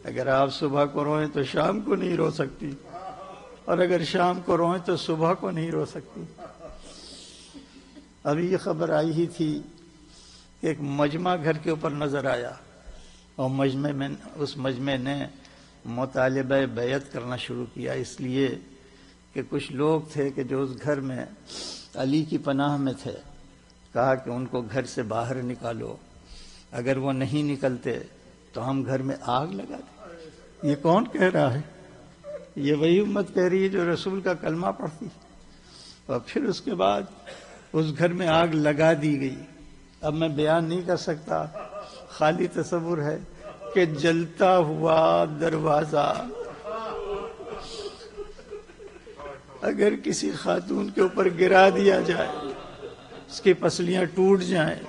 اگر آپ صبح کو روئیں تو شام کو نہیں رو سکتی، اور اگر شام کو روئیں تو صبح کو نہیں رو سکتی۔ ابھی یہ خبر آئی ہی تھی کہ ایک مجمع گھر کے اوپر نظر آیا، اور اس مجمع نے مطالبہ بیعت کرنا شروع کیا، اس لیے کہ کچھ لوگ تھے کہ جو اس گھر میں علی کی پناہ میں تھے۔ کہا کہ ان کو گھر سے باہر نکالو، اگر وہ نہیں نکلتے تو ہم گھر میں آگ لگا دیں۔ یہ کون کہہ رہا ہے؟ یہ وہی امت کہہ رہی ہے جو رسول کا کلمہ پڑھتی، اور پھر اس کے بعد اس گھر میں آگ لگا دی گئی۔ اب میں بیان نہیں کر سکتا، خالی تصور ہے کہ جلتا ہوا دروازہ اگر کسی خاتون کے اوپر گرا دیا جائے، اس کی پسلیاں ٹوٹ جائیں،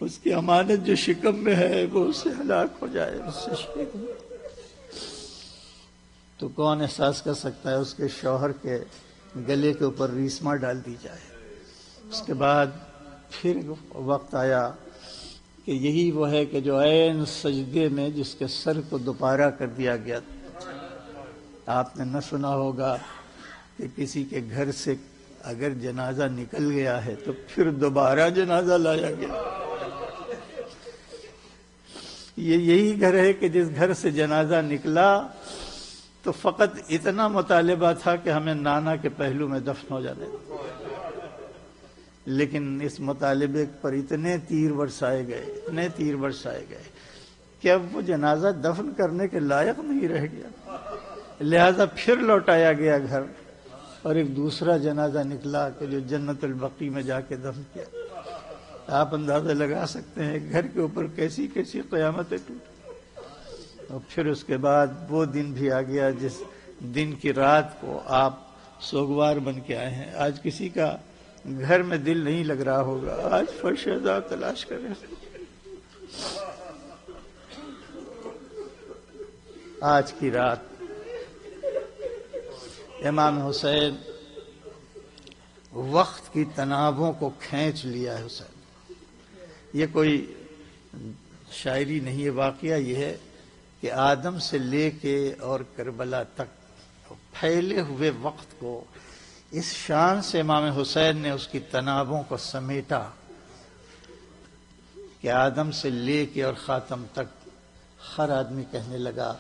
اس کی امانت جو شکم میں ہے وہ اس سے ہلاک ہو جائے، اس سے شہید ہو جائے، تو کون احساس کر سکتا ہے اس کے شوہر کے گلے کے اوپر ریسما ڈال دی جائے۔ اس کے بعد پھر وقت آیا کہ یہی وہ ہے کہ جو عین سجدے میں جس کے سر کو دوبارہ کر دیا گیا۔ آپ نے نہ سنا ہوگا کہ کسی کے گھر سے اگر جنازہ نکل گیا ہے تو پھر دوبارہ جنازہ لایا گیا۔ یہی گھر ہے کہ جس گھر سے جنازہ نکلا تو فقط اتنا مطالبہ تھا کہ ہمیں نانا کے پہلو میں دفن ہو جانے، لیکن اس مطالبے پر اتنے تیر برسائے گئے کہ اب وہ جنازہ دفن کرنے کے لائق نہیں رہ گیا، لہذا پھر لوٹایا گیا گھر، اور ایک دوسرا جنازہ نکلا کہ جو جنت البقیع میں جا کے دفن کیا۔ آپ اندازہ لگا سکتے ہیں گھر کے اوپر کیسی کیسی قیامتیں ٹوٹی۔ اور پھر اس کے بعد وہ دن بھی آ گیا جس دن کی رات کو آپ سوگوار بن کے آئے ہیں۔ آج کسی کا گھر میں دل نہیں لگ رہا ہوگا، آج فرش عذاب تلاش کریں۔ آج کی رات امام حسین وقت کی تنابوں کو کھینچ لیا ہے۔ حسین یہ کوئی شاعری نہیں ہے، واقعہ یہ ہے کہ آدم سے لے کے اور کربلا تک پھیلے ہوئے وقت کو اس شان سے امام حسین نے اس کی تنابوں کو سمیٹا کہ آدم سے لے کے اور خاتم تک ہر آدمی کہنے لگا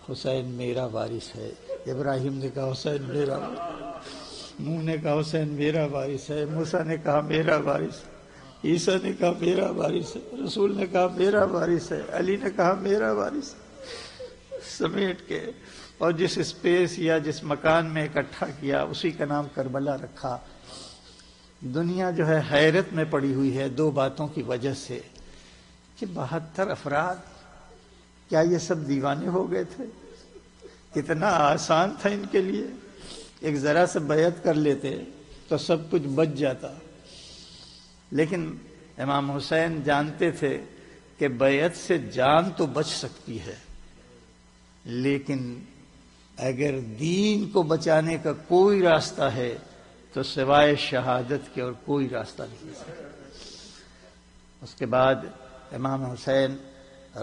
حسین میرا وارث ہے۔ ابراہیم نے کہا حسین میرا وارث، نوح نے کہا حسین میرا وارث ہے، موسیٰ نے کہا میرا وارث ہے، عیسیٰ نے کہا میرا وارث ہے، رسول نے کہا میرا وارث ہے، علی نے کہا میرا وارث ہے۔ سمیٹ کے اور جس اسپیس یا جس مکان میں اکٹھا کیا اسی کا نام کربلا رکھا۔ دنیا جو ہے حیرت میں پڑی ہوئی ہے دو باتوں کی وجہ سے کہ 72 افراد، کیا یہ سب دیوانے ہو گئے تھے؟ کتنا آسان تھا ان کے لیے، ایک ذرا سے بیعت کر لیتے تو سب کچھ بچ جاتا، لیکن امام حسین جانتے تھے کہ بیعت سے جان تو بچ سکتی ہے، لیکن اگر دین کو بچانے کا کوئی راستہ ہے تو سوائے شہادت کے اور کوئی راستہ نہیں ہے۔ اس کے بعد امام حسین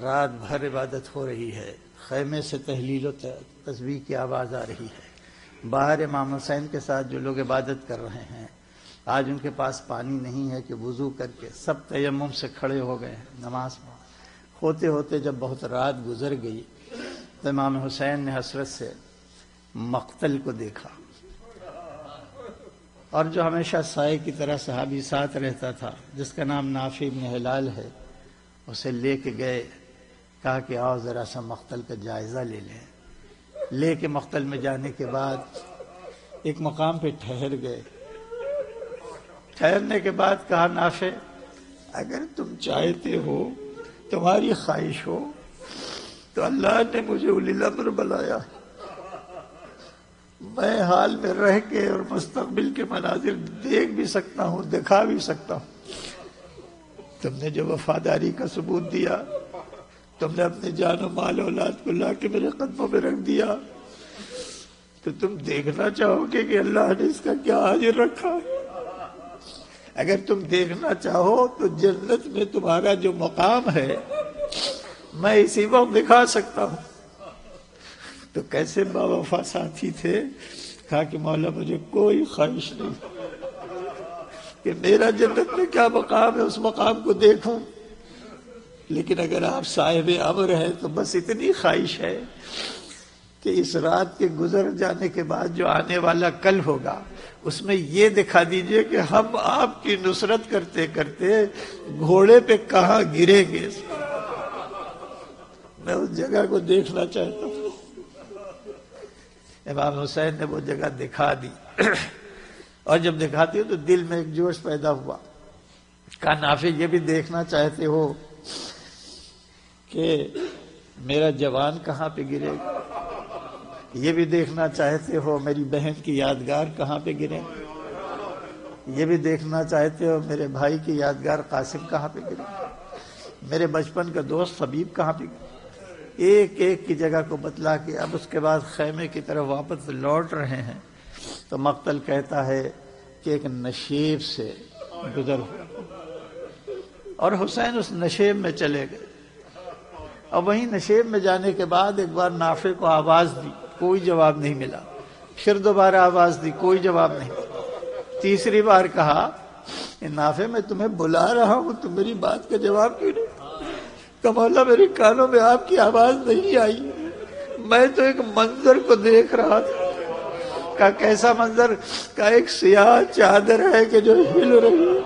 رات بھر عبادت ہو رہی ہے، خیمے سے تحلیل و تسبیح کی آواز آ رہی ہے، باہر امام حسین کے ساتھ جو لوگ عبادت کر رہے ہیں، آج ان کے پاس پانی نہیں ہے کہ وضو کر کے سب تیمم سے کھڑے ہو گئے ہیں نماز میں۔ ہوتے ہوتے جب بہت رات گزر گئی تو امام حسین نے حسرت سے مقتل کو دیکھا، اور جو ہمیشہ سائے کی طرح صحابی ساتھ رہتا تھا جس کا نام نافع بن ہلال ہے، اسے لے کے گئے، کہا کہ آؤ ذرا سا مقتل کا جائزہ لے لیں۔ لے کے مقتل میں جانے کے بعد ایک مقام پہ ٹھہر گئے، ٹھہرنے کے بعد کہا نافع اگر تم چاہتے ہو، تمہاری خواہش ہو تو اللہ نے مجھے اولی الامر بنایا، میں حال میں رہ کے اور مستقبل کے مناظر دیکھ بھی سکتا ہوں، دکھا بھی سکتا ہوں۔ تم نے جو وفاداری کا ثبوت دیا، تم نے اپنے جان و مال اولاد کو لا کے میرے قدموں پہ رکھ دیا، تو تم دیکھنا چاہو گے کہ اللہ نے اس کا کیا حاضر رکھا ہے۔ اگر تم دیکھنا چاہو تو جنت میں تمہارا جو مقام ہے میں اسی وقت دکھا سکتا ہوں. تو کیسے باوفا ساتھی تھے. کہا کہ مولا مجھے کوئی خواہش نہیں کہ میرا جنت میں کیا مقام ہے اس مقام کو دیکھوں، لیکن اگر آپ صاحب امر ہیں تو بس اتنی خواہش ہے کہ اس رات کے گزر جانے کے بعد جو آنے والا کل ہوگا اس میں یہ دکھا دیجئے کہ ہم آپ کی نصرت کرتے کرتے گھوڑے پہ کہاں گریں گے. میں اس جگہ کو دیکھنا چاہتا ہوں. امام حسین نے وہ جگہ دکھا دی اور جب دکھاتی ہو تو دل میں ایک جوش پیدا ہوا. کہا نافع یہ بھی دیکھنا چاہتے ہو کہ میرا جوان کہاں پہ گرے گا؟ یہ بھی دیکھنا چاہتے ہو میری بہن کی یادگار کہاں پہ گرے گی؟ یہ بھی دیکھنا چاہتے ہو میرے بھائی کی یادگار قاسم کہاں پہ گرے گی؟ میرے بچپن کا دوست حبیب کہاں پہ گرے؟ ایک ایک کی جگہ کو بتلا کے اب اس کے بعد خیمے کی طرف واپس لوٹ رہے ہیں تو مقتل کہتا ہے کہ ایک نشیب سے گزر ہوا اور حسین اس نشیب میں چلے گئے. اور وہیں نشیب میں جانے کے بعد ایک بار نافع کو آواز دی، کوئی جواب نہیں ملا. پھر دوبارہ آواز دی، کوئی جواب نہیں. تیسری بار کہا کہ نافع میں تمہیں بلا رہا ہوں، تم میری بات کا جواب کیوں نہیں؟ کہ مولا میرے کانوں میں آپ کی آواز نہیں آئی، میں تو ایک منظر کو دیکھ رہا تھا. کہ کیسا منظر؟ کہ ایک سیاہ چادر ہے کہ جو ہل رہی ہے.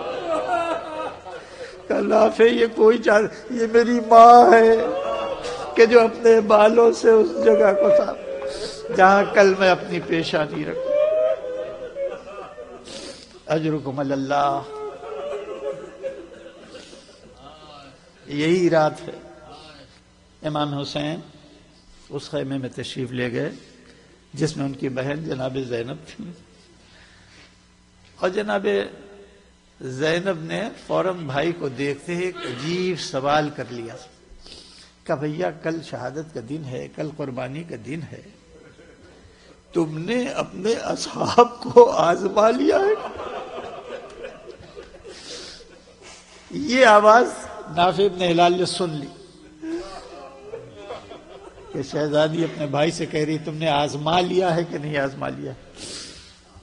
کہ نافع یہ کوئی چادر، یہ میری ماں ہے کہ جو اپنے بالوں سے اس جگہ کو تھا جہاں کل میں اپنی پیشانی رکھوں. اجرکم اللہ. یہی رات ہے امام حسین اس خیمے میں تشریف لے گئے جس میں ان کی بہن جناب زینب تھی. اور جناب زینب نے فوراً بھائی کو دیکھتے ہی ایک عجیب سوال کر لیا کہ بھیا کل شہادت کا دن ہے، کل قربانی کا دن ہے، تم نے اپنے اصحاب کو آزما لیا ہے؟ یہ آواز نافع بن ہلال نے سن لی کہ شہزادی اپنے بھائی سے کہہ رہی تم نے آزما لیا ہے کہ نہیں آزما لیا.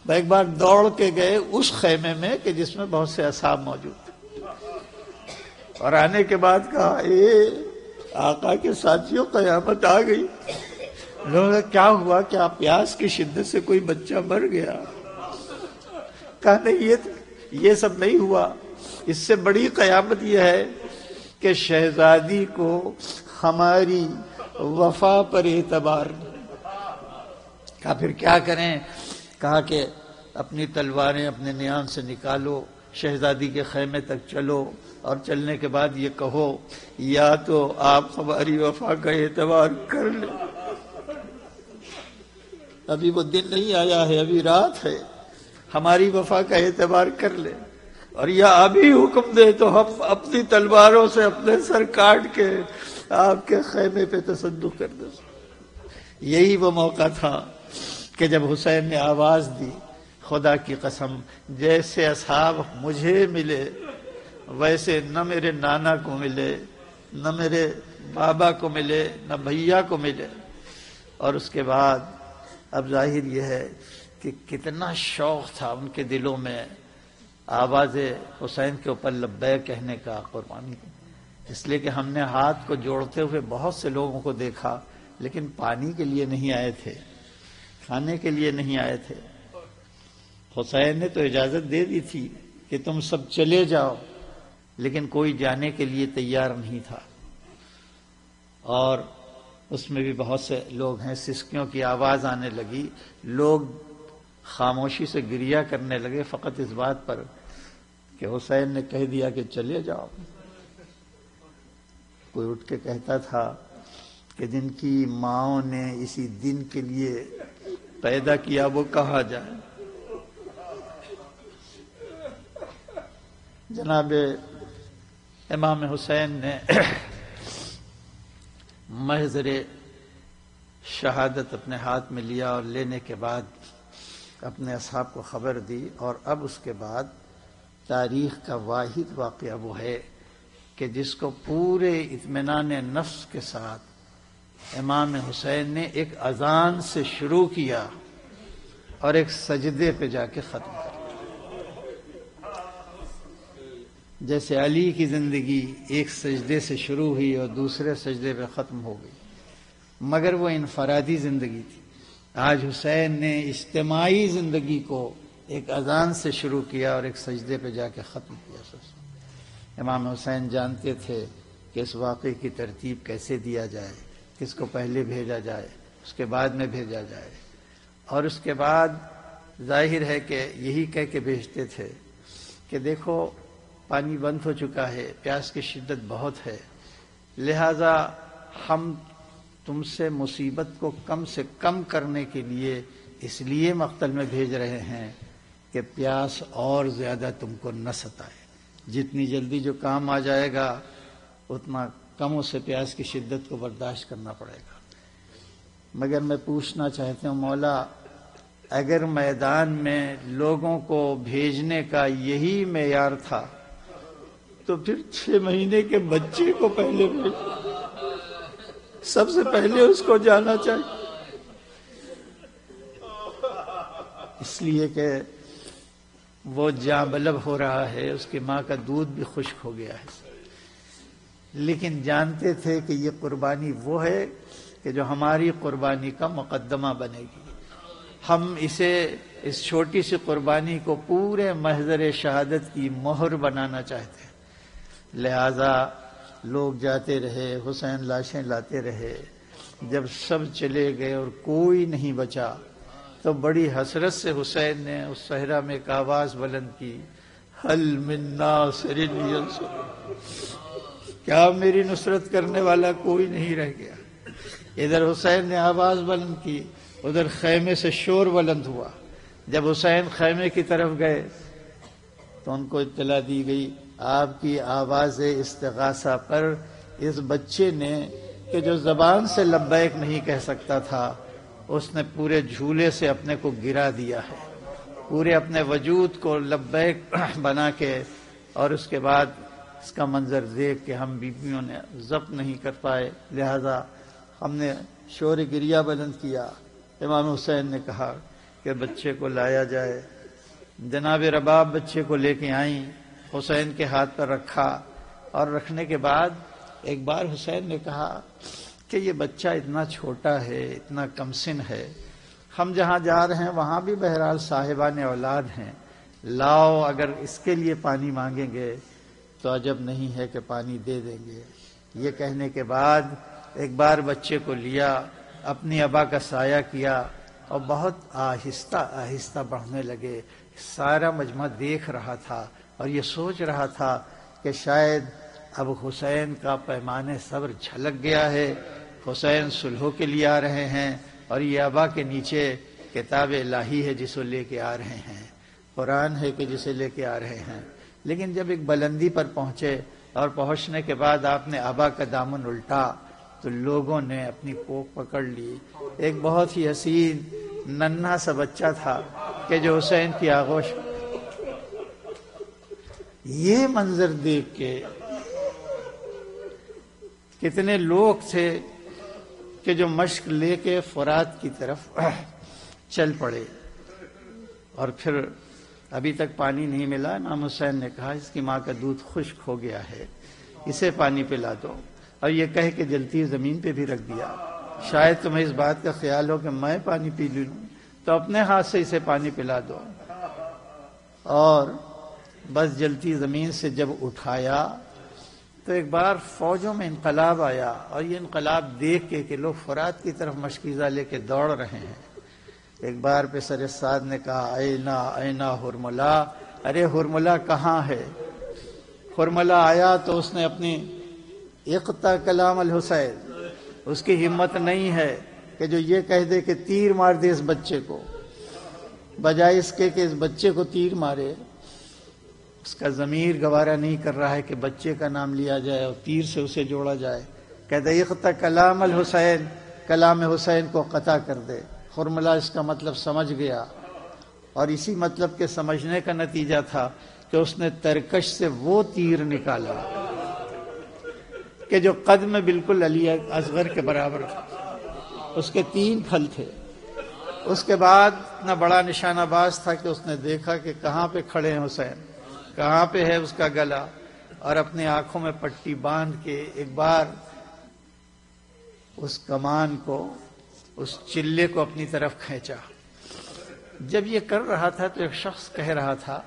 ایک بار دوڑ کے گئے اس خیمے میں کہ جس میں بہت سے اصحاب موجود تھے اور آنے کے بعد کہا اے آقا کے ساتھیوں قیامت آ گئی. لوگوں نے کیا ہوا؟ کیا پیاس کی شدت سے کوئی بچہ مر گیا؟ کہا نہیں یہ سب نہیں ہوا، اس سے بڑی قیامت یہ ہے کہ شہزادی کو ہماری وفا پر اعتبار. کہا پھر کیا کریں؟ کہا کہ اپنی تلواریں اپنے نیام سے نکالو، شہزادی کے خیمے تک چلو اور چلنے کے بعد یہ کہو یا تو آپ ہماری وفا کا اعتبار کر لیں، ابھی وہ دن نہیں آیا ہے، ابھی رات ہے، ہماری وفا کا اعتبار کر لیں، اور یا ابھی حکم دے تو ہم اپنی تلواروں سے اپنے سر کاٹ کے آپ کے خیمے پہ تصدق کر دیں. یہی وہ موقع تھا کہ جب حسین نے آواز دی خدا کی قسم جیسے اصحاب مجھے ملے ویسے نہ میرے نانا کو ملے، نہ میرے بابا کو ملے، نہ بھیا کو ملے. اور اس کے بعد اب ظاہر یہ ہے کہ کتنا شوق تھا ان کے دلوں میں آواز حسین کے اوپر لبیک کہنے کا، قربانی. اس لیے کہ ہم نے ہاتھ کو جوڑتے ہوئے بہت سے لوگوں کو دیکھا لیکن پانی کے لیے نہیں آئے تھے، کھانے کے لیے نہیں آئے تھے. حسین نے تو اجازت دے دی تھی کہ تم سب چلے جاؤ، لیکن کوئی جانے کے لیے تیار نہیں تھا. اور اس میں بھی بہت سے لوگ ہیں، سسکیوں کی آواز آنے لگی، لوگ خاموشی سے گریہ کرنے لگے فقط اس بات پر کہ حسین نے کہہ دیا کہ چلے جاؤ. کوئی اٹھ کے کہتا تھا کہ جن کی ماؤں نے اسی دن کے لیے پیدا کیا وہ کہاں جائے. جناب امام حسین نے محضر شہادت اپنے ہاتھ میں لیا اور لینے کے بعد اپنے اصحاب کو خبر دی. اور اب اس کے بعد تاریخ کا واحد واقعہ وہ ہے کہ جس کو پورے اطمینان نفس کے ساتھ امام حسین نے ایک اذان سے شروع کیا اور ایک سجدے پہ جا کے ختم کر دیا۔ جیسے علی کی زندگی ایک سجدے سے شروع ہوئی اور دوسرے سجدے پہ ختم ہو گئی، مگر وہ انفرادی زندگی تھی۔ آج حسین نے اجتماعی زندگی کو ایک اذان سے شروع کیا اور ایک سجدے پہ جا کے ختم کیا۔ امام حسین جانتے تھے کہ اس واقعے کی ترتیب کیسے دیا جائے، کس کو پہلے بھیجا جائے، اس کے بعد میں بھیجا جائے، اور اس کے بعد ظاہر ہے کہ یہی کہہ کے بھیجتے تھے کہ دیکھو پانی بند ہو چکا ہے، پیاس کی شدت بہت ہے، لہذا ہم تم سے مصیبت کو کم سے کم کرنے کے لیے اس لیے مقتل میں بھیج رہے ہیں کہ پیاس اور زیادہ تم کو نہ ستائے۔ جتنی جلدی جو کام آ جائے گا اتنا کم اسے پیاس کی شدت کو برداشت کرنا پڑے گا۔ مگر میں پوچھنا چاہتا ہوں مولا، اگر میدان میں لوگوں کو بھیجنے کا یہی معیار تھا تو پھر 6 مہینے کے بچے کو پہلے سب سے پہلے اس کو جانا چاہیے، اس لیے کہ وہ جاں بلب ہو رہا ہے، اس کی ماں کا دودھ بھی خشک ہو گیا ہے، لیکن جانتے تھے کہ یہ قربانی وہ ہے کہ جو ہماری قربانی کا مقدمہ بنے گی۔ ہم اس چھوٹی سی قربانی کو پورے محضر شہادت کی مہر بنانا چاہتے ہیں، لہذا لوگ جاتے رہے، حسین لاشیں لاتے رہے۔ جب سب چلے گئے اور کوئی نہیں بچا تو بڑی حسرت سے حسین نے اس صحرا میں ایک آواز بلند کی، حل من ناصر ینصر، کیا میری نصرت کرنے والا کوئی نہیں رہ گیا؟ ادھر حسین نے آواز بلند کی، ادھر خیمے سے شور بلند ہوا۔ جب حسین خیمے کی طرف گئے تو ان کو اطلاع دی گئی آپ کی آواز استغاثہ پر اس بچے نے کہ جو زبان سے لبیک نہیں کہہ سکتا تھا، اس نے پورے جھولے سے اپنے کو گرا دیا ہے، پورے اپنے وجود کو لبیک بنا کے، اور اس کے بعد اس کا منظر دیکھ کے ہم بیویوں نے ضبط نہیں کر پائے، لہذا ہم نے شور گریہ بلند کیا۔ امام حسین نے کہا کہ بچے کو لایا جائے۔ جناب رباب بچے کو لے کے آئیں، حسین کے ہاتھ پر رکھا، اور رکھنے کے بعد ایک بار حسین نے کہا کہ یہ بچہ اتنا چھوٹا ہے، اتنا کم سن ہے، ہم جہاں جا رہے ہیں وہاں بھی بہرحال صاحبان اولاد ہیں، لاؤ اگر اس کے لیے پانی مانگیں گے تو عجب نہیں ہے کہ پانی دے دیں گے۔ یہ کہنے کے بعد ایک بار بچے کو لیا، اپنی ابا کا سایہ کیا اور بہت آہستہ آہستہ بڑھنے لگے۔ سارا مجمع دیکھ رہا تھا اور یہ سوچ رہا تھا کہ شاید اب حسین کا پیمانے صبر جھلک گیا ہے، حسین صلح کے لیے آ رہے ہیں، اور یہ ابا کے نیچے کتاب الہی ہے جسے لے کے آ رہے ہیں، قرآن ہے کہ جسے لے کے آ رہے ہیں۔ لیکن جب ایک بلندی پر پہنچے اور پہنچنے کے بعد آپ نے ابا کا دامن الٹا تو لوگوں نے اپنی کوکھ پکڑ لی۔ ایک بہت ہی حسین ننھا سا بچہ تھا کہ جو حسین کی آغوش، یہ منظر دیکھ کے کتنے لوگ تھے کہ جو مشق لے کے فرات کی طرف چل پڑے، اور پھر ابھی تک پانی نہیں ملا۔ امام حسین نے کہا اس کی ماں کا دودھ خشک ہو گیا ہے، اسے پانی پلا دو، اور یہ کہہ کے جلتی زمین پہ بھی رکھ دیا۔ شاید تمہیں اس بات کا خیال ہو کہ میں پانی پی لوں، تو اپنے ہاتھ سے اسے پانی پلا دو۔ اور بس جلتی زمین سے جب اٹھایا تو ایک بار فوجوں میں انقلاب آیا، اور یہ انقلاب دیکھ کے کہ لوگ فرات کی طرف مشکیزہ لے کے دوڑ رہے ہیں، ایک بار پہ سر سعد نے کہا اینا اینا ہرملا، ارے ہرملا کہاں ہے؟ ہرملا آیا تو اس نے اپنی اقطع کلام الحسین، اس کی ہمت نہیں ہے کہ جو یہ کہہ دے کہ تیر مار دے اس بچے کو، بجائے اس کے کہ اس بچے کو تیر مارے، اس کا ضمیر گوارا نہیں کر رہا ہے کہ بچے کا نام لیا جائے اور تیر سے اسے جوڑا جائے۔ کہتا ہے اقطع کلام الحسین، کلام حسین کو قطع کر دے۔ ہرملا اس کا مطلب سمجھ گیا، اور اسی مطلب کے سمجھنے کا نتیجہ تھا کہ اس نے ترکش سے وہ تیر نکالا کہ جو قد میں بالکل علی اصغر کے برابر تھا، اس کے 3 پھل تھے۔ اس کے بعد نہ بڑا نشانہ باز تھا کہ اس نے دیکھا کہ کہاں پہ کھڑے ہیں حسین، کہاں پہ ہے اس کا گلا، اور اپنے آنکھوں میں پٹی باندھ کے ایک بار اس کمان کو، اس چلے کو اپنی طرف کھینچا۔ جب یہ کر رہا تھا تو ایک شخص کہہ رہا تھا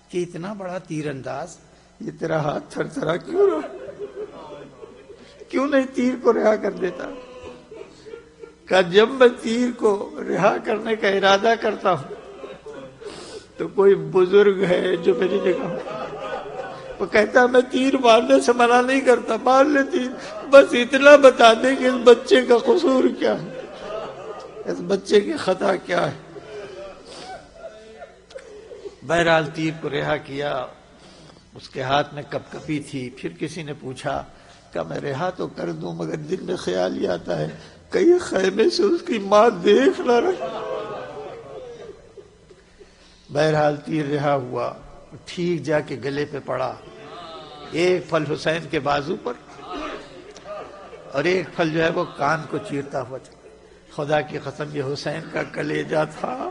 کہ اتنا بڑا تیر انداز، یہ تیرا ہاتھ تھر تھرا کیوں رہا، کیوں نہیں تیر کو رہا کر دیتا؟ کہ جب میں تیر کو رہا کرنے کا ارادہ کرتا ہوں تو کوئی بزرگ ہے جو میری جگہ، وہ کہتا میں تیر مارنے سے منع نہیں کرتا، مار لے تیر، بس اتنا بتا دے کہ اس بچے کا قصور کیا ہے، اس بچے کی خطا کیا ہے۔ بہرحال تیر کو رہا کیا، اس کے ہاتھ میں کپ کپی تھی۔ پھر کسی نے پوچھا کہ میں رہا تو کر دوں، مگر دل میں خیال یہ آتا ہے کہیں خیمے سے اس کی ماں دیکھ نہ رہے۔ بہرحال تیر رہا ہوا، ٹھیک جا کے گلے پہ پڑا، ایک پھل حسین کے بازو پر اور ایک پھل جو ہے وہ کان کو چیرتا ہوا تھا۔ خدا کی قسم یہ حسین کا کلیجہ تھا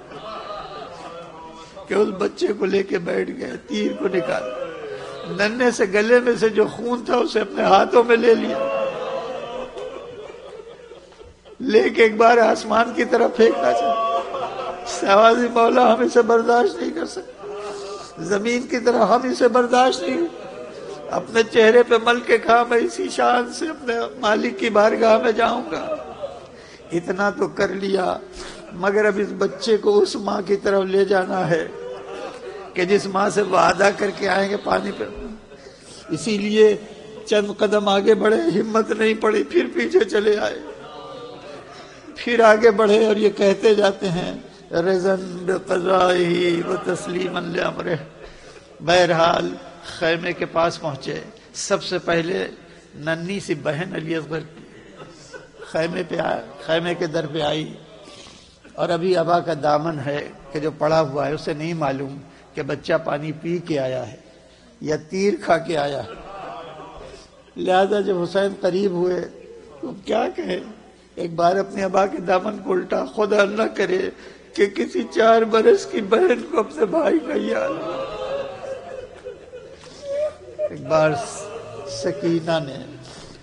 کہ اس بچے کو لے کے بیٹھ گئے، تیر کو نکالا، ننھے سے گلے میں سے جو خون تھا اسے اپنے ہاتھوں میں لے لیا، لے کے ایک بار آسمان کی طرف پھینکنا چاہا، سوازی مولا ہم اسے برداشت نہیں کر سکتے، زمین کی طرح ہم اسے برداشت نہیں، اپنے چہرے پہ مل کے کہا میں اسی شان سے اپنے مالک کی بارگاہ میں جاؤں گا۔ اتنا تو کر لیا، مگر اب اس بچے کو اس ماں کی طرف لے جانا ہے کہ جس ماں سے وعدہ کر کے آئیں گے پانی پہ۔ اسی لیے چند قدم آگے بڑھے، ہمت نہیں پڑی، پھر پیچھے چلے آئے، پھر آگے بڑھے اور یہ کہتے جاتے ہیں رضن بقضائہ و تسلیما لامرہ۔ بہرحال خیمے کے پاس پہنچے، سب سے پہلے ننھی سی بہن علی اصغر خیمے پہ آئے، خیمے کے در پہ آئی، اور ابھی ابا کا دامن ہے کہ جو پڑا ہوا ہے، اسے نہیں معلوم کہ بچہ پانی پی کے آیا ہے یا تیر کھا کے آیا ہے۔ لہذا جب حسین قریب ہوئے تو کیا کہے، ایک بار اپنے ابا کے دامن کو الٹا، خدا نہ کرے کہ کسی 4 برس کی بہن کو اپنے بھائی کا یاد۔ ایک بار سکینہ نے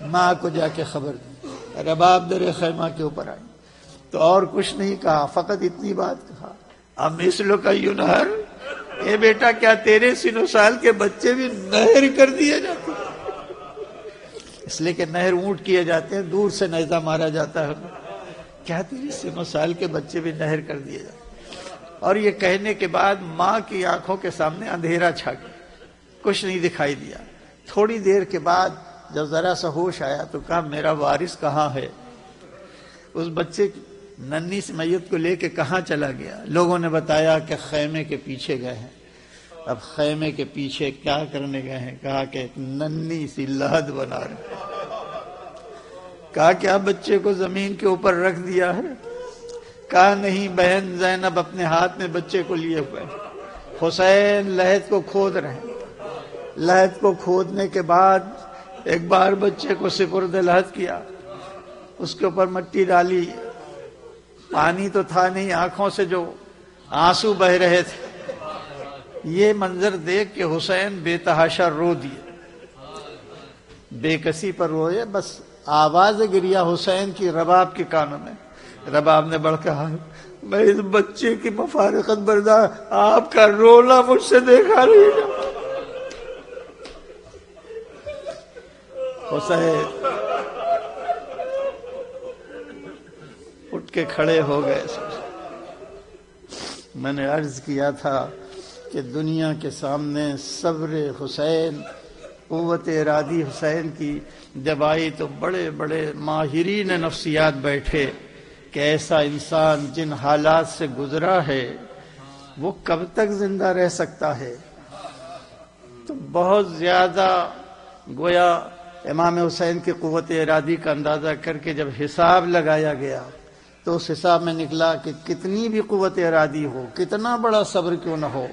ماں کو جا کے خبر دی، رباب در خیمہ کے اوپر آئی تو اور کچھ نہیں کہا، فقط اتنی بات کہا امثلو کا ینہر، اے بیٹا کیا تیرے سن و سال کے بچے بھی نہر کر دیے جاتے ہیں؟ اس لیے کہ نہر اونٹ کیے جاتے ہیں، دور سے نیزہ مارا جاتا ہے، کیا تیرے سن و سال کے بچے بھی نہر کر دیے جاتے ہیں؟ اور یہ کہنے کے بعد ماں کی آنکھوں کے سامنے اندھیرا چھا گیا، کچھ نہیں دکھائی دیا۔ تھوڑی دیر کے بعد جب ذرا سا ہوش آیا تو کہا میرا وارث کہاں ہے؟ اس بچے ننھی سی میت کو لے کے کہاں چلا گیا؟ لوگوں نے بتایا کہ خیمے کے پیچھے گئے ہیں۔ اب خیمے کے پیچھے کیا کرنے گئے ہیں؟ کہا کہ ایک ننھی سی لحد بنا رہے۔ کہا کیا بچے کو زمین کے اوپر رکھ دیا ہے؟ کہا نہیں، بہن زینب اپنے ہاتھ میں بچے کو لیے ہوئے، حسین لحد کو کھود رہے ہیں۔ لحد کو کھودنے کے بعد ایک بار بچے کو سپرد لحد کیا، اس کے اوپر مٹی ڈالی، پانی تو تھا نہیں، آنکھوں سے جو آنسو بہ رہے تھے۔ یہ منظر دیکھ کے حسین بے تحاشا رو دیے، بے کسی پر روئے، بس آواز گریا حسین کی رباب کے کانوں میں۔ رباب نے بڑھ کہا میں اس بچے کی مفارقت برداشت، آپ کا رونا مجھ سے دیکھا نہیں جاتا۔ حسین اٹھ کے کھڑے ہو گئے۔ میں نے عرض کیا تھا کہ دنیا کے سامنے صبر حسین، قوت ارادی حسین کی جب آئی تو بڑے بڑے ماہرین نفسیات بیٹھے کہ ایسا انسان جن حالات سے گزرا ہے وہ کب تک زندہ رہ سکتا ہے؟ تو بہت زیادہ گویا امام حسین کی قوت ارادی کا اندازہ کر کے جب حساب لگایا گیا تو اس حساب میں نکلا کہ کتنی بھی قوت ارادی ہو، کتنا بڑا صبر کیوں نہ ہو،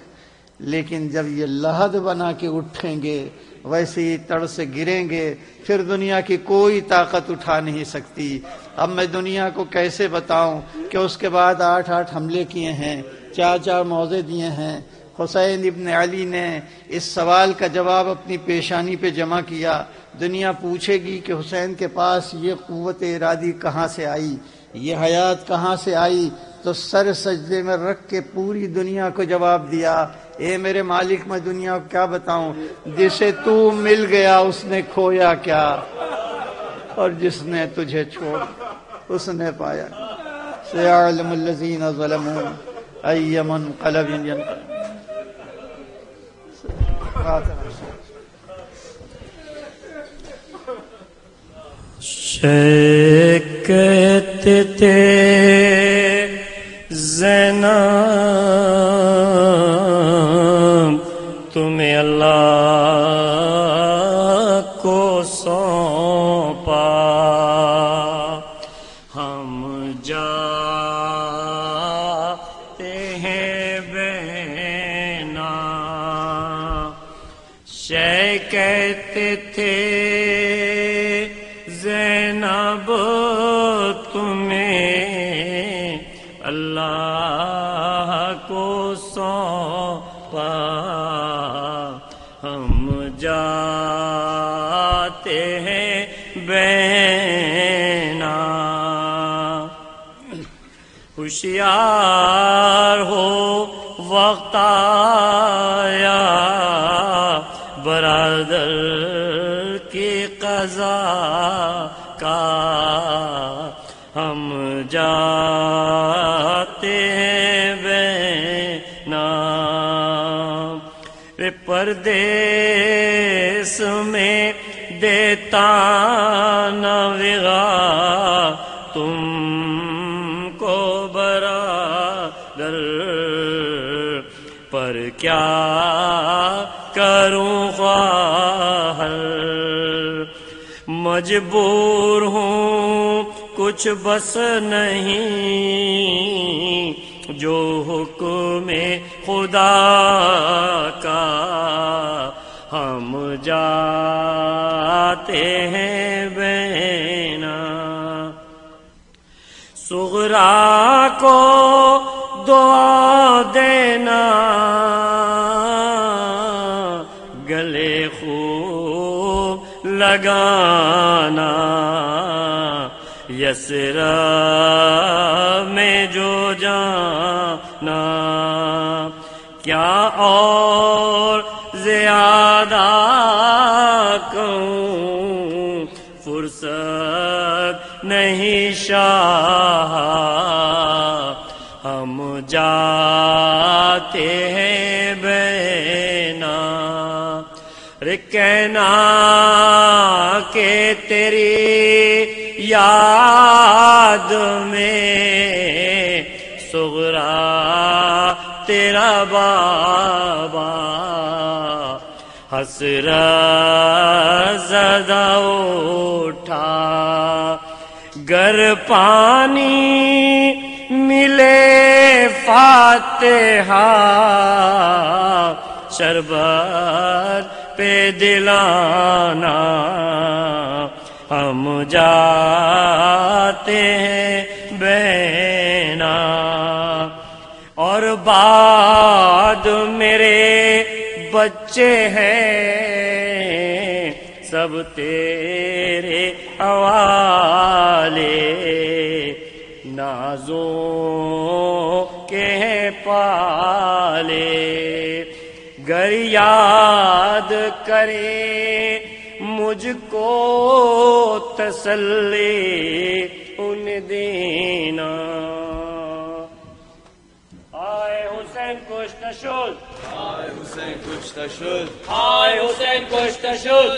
لیکن جب یہ لحد بنا کے اٹھیں گے ویسے ہی تڑ سے گریں گے، پھر دنیا کی کوئی طاقت اٹھا نہیں سکتی۔ اب میں دنیا کو کیسے بتاؤں کہ اس کے بعد 8 حملے کیے ہیں، 4 موضع دیے ہیں۔ حسین ابن علی نے اس سوال کا جواب اپنی پیشانی پہ جمع کیا۔ دنیا پوچھے گی کہ حسین کے پاس یہ قوت ارادی کہاں سے آئی، یہ حیات کہاں سے آئی، تو سر سجدے میں رکھ کے پوری دنیا کو جواب دیا، اے میرے مالک میں دنیا کو کیا بتاؤں، جسے تو مل گیا اس نے کھویا کیا، اور جس نے تجھے چھوڑ اس نے پایا۔ سيعلم الذين ظلموا أي منقلب ينقلبون۔ شیخ کہتے تھے زینب تمہیں اللہ کو سونپا، ہم جاتے ہیں بینا۔ شیخ کہتے تھے زینب تمہیں اللہ کو سونپا، ہم جاتے ہیں بینا۔ ہوشیار ہو وقت آیا برادر کی قضا کا، ہم جاتے ہیں بینا۔ وے پردیس میں دیتا نہ وغا تم کو برادر، پر کیا کروں خواہر، مجبور ہوں کچھ بس نہیں جو حکم خدا کا، ہم جاتے ہیں بینا۔ صغرا کو دعا دینا، گلے خوب لگانا، یسرا میں جو جانا، کیا اور زیادہ کہوں، فرصت نہیں شاہ، ہم جاتے ہیں بینا۔ کہنا کہ تیری یاد میں صغرا تیرا بابا حسرت زدہ اٹھا، گر پانی ملے فاتحہ شربت پہ دلانا، ہم جاتے ہیں بینا۔ اور بعد میرے بچے ہیں سب تیرے حوالے، نازوں کے پالے، گر یاد کرے مجھ کو تسلی ان دینا۔ آئے حسین کشتہ شد، آئے حسین کشتہ شد، آئے حسین کشتہ شد،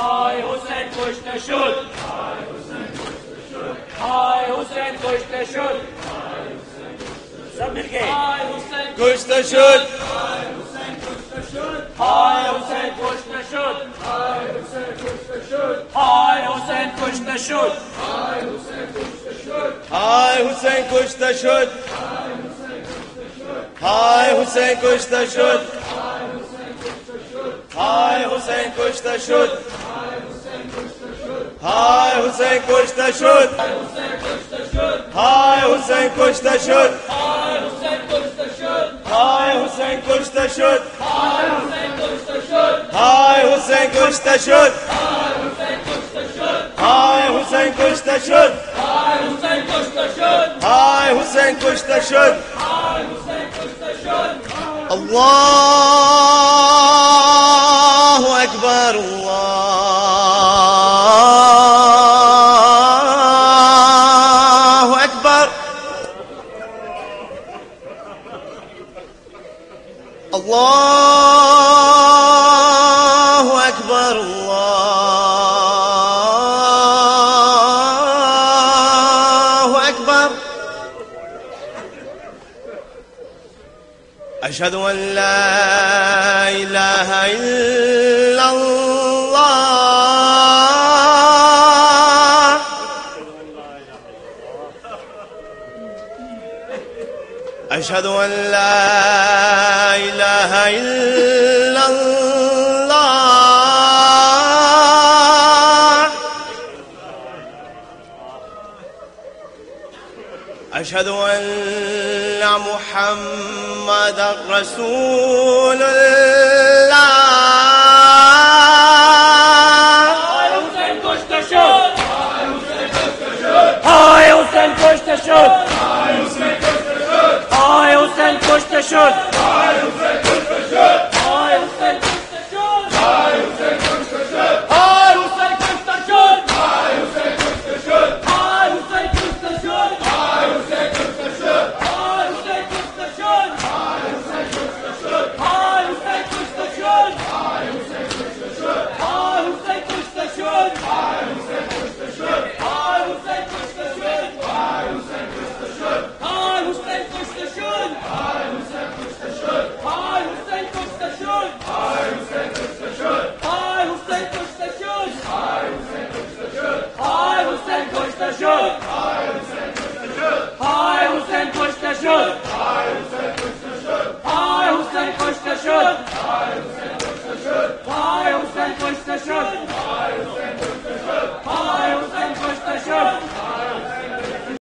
آئے حسین کشتہ شد، آئے حسین کشتہ شد، سب مل کے آئے حسین کشتہ شد، آئے حسین کشتہ شد، آئے حسین کشتہ شد، آئے حسین کشتہ شد، آئے حسین کشتہ شد، آئے حسین کشتہ شد، آئے حسین کشتہ شد، Hay Hüseyin kuşta şut. Hay Hüseyin kuşta şut. Hay Hüseyin kuşta şut. Hay Hüseyin kuşta şut. Hay Hüseyin kuşta şut. Hay Hüseyin kuşta şut. Hay Hüseyin kuşta şut. Hay Hüseyin kuşta şut. Allahu Ekber. Allahu Ekber. Allahu Ekber. Allahu Ekber. أشهد أن لا إله إلا الله. أشهد أن لا إله إلا الله. أشهد أن محمد رسول الله. Hay Hüseyin kuşta şut. Hay Hüseyin kuşta şut.